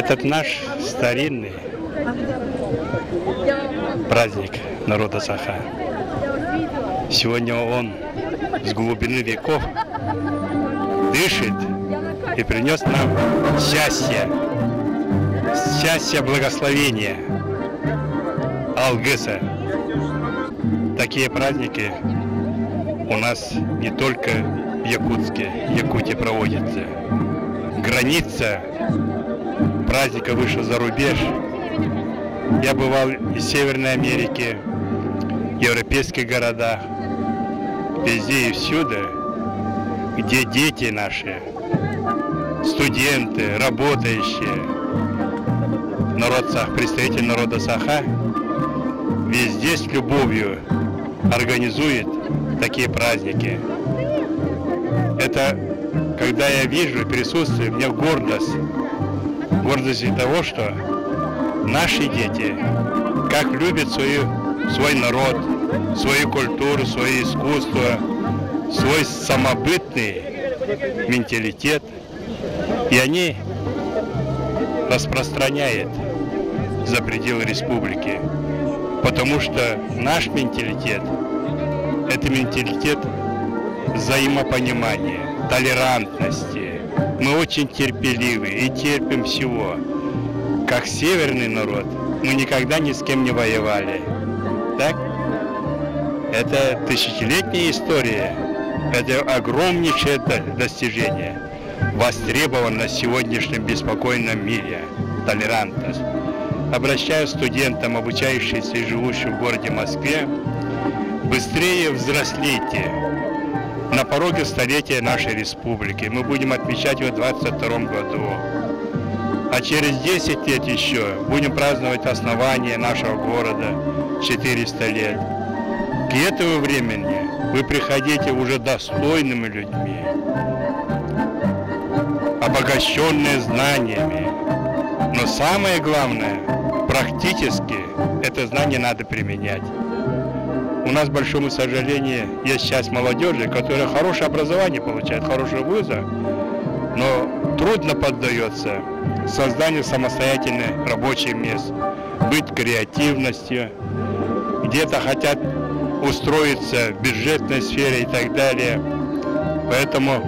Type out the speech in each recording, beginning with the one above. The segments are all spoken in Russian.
Этот наш старинный праздник народа Саха. Сегодня он с глубины веков дышит и принес нам счастье, благословения, Алгыса. Такие праздники у нас не только в Якутии проводятся. Граница праздника вышла за рубеж. Я бывал и в Северной Америке, в европейских городах, везде и всюду, где дети наши, студенты, работающие, представители народа Саха, везде с любовью организует такие праздники. Это, когда я вижу присутствие, у меня гордость из того, что наши дети как любят свой народ, свою культуру, свое искусство, свой самобытный менталитет, и они распространяют за пределы республики, потому что наш менталитет – это менталитет взаимопонимания, толерантности. Мы очень терпеливы и терпим всего. Как северный народ, мы никогда ни с кем не воевали. Так? Это тысячелетняя история, это огромнейшее достижение. Востребовано в сегодняшнем беспокойном мире толерантность. Обращаюсь к студентам, обучающимся и живущим в городе Москве, быстрее взрослейте. На пороге столетия нашей республики. Мы будем отмечать его в 2022 году. А через 10 лет еще будем праздновать основание нашего города, 400 лет. К этому времени вы приходите уже достойными людьми, обогащенные знаниями. Но самое главное, практически это знание надо применять. У нас, к большому сожалению, есть часть молодежи, которая хорошее образование получает, хорошие вузы, но трудно поддается созданию самостоятельных рабочих мест, быть креативностью, где-то хотят устроиться в бюджетной сфере и так далее. Поэтому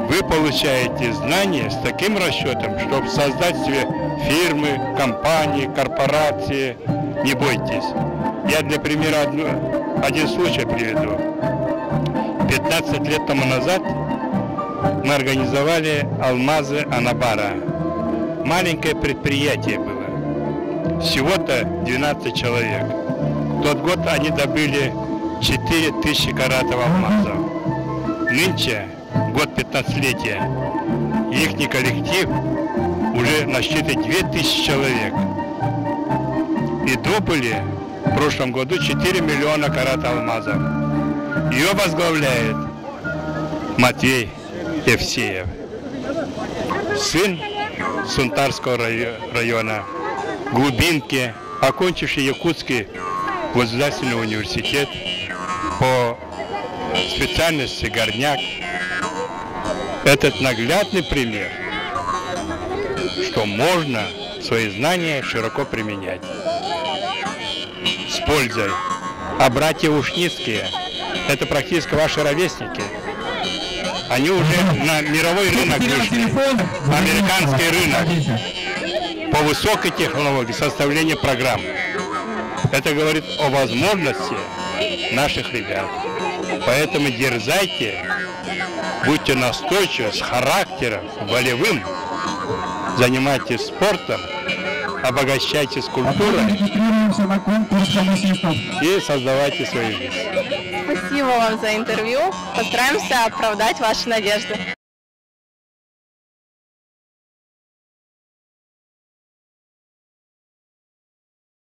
вы получаете знания с таким расчетом, чтобы создать себе фирмы, компании, корпорации. Не бойтесь. Я для примера один случай приведу. 15 лет тому назад мы организовали Алмазы Анабара. Маленькое предприятие было. Всего-то 12 человек. В тот год они добыли 4000 каратов алмазов. Нынче, год 15-летия, их коллектив уже насчитывает 2000 человек. И добыли в прошлом году 4 миллиона карат алмазов. Ее возглавляет Матвей Евсеев, сын Сунтарского района, глубинки, окончивший Якутский государственный университет по специальности горняк. Этот наглядный пример, что можно свои знания широко применять с пользой. А братья Ушницкие – это практически ваши ровесники. Они уже на мировой рынок вышли, американский рынок, по высокой технологии составления программ. Это говорит о возможности наших ребят. Поэтому дерзайте, будьте настойчивы, с характером, волевым, занимайтесь спортом, обогащайтесь культурой и создавайте свою жизнь. Спасибо вам за интервью. Постараемся оправдать ваши надежды.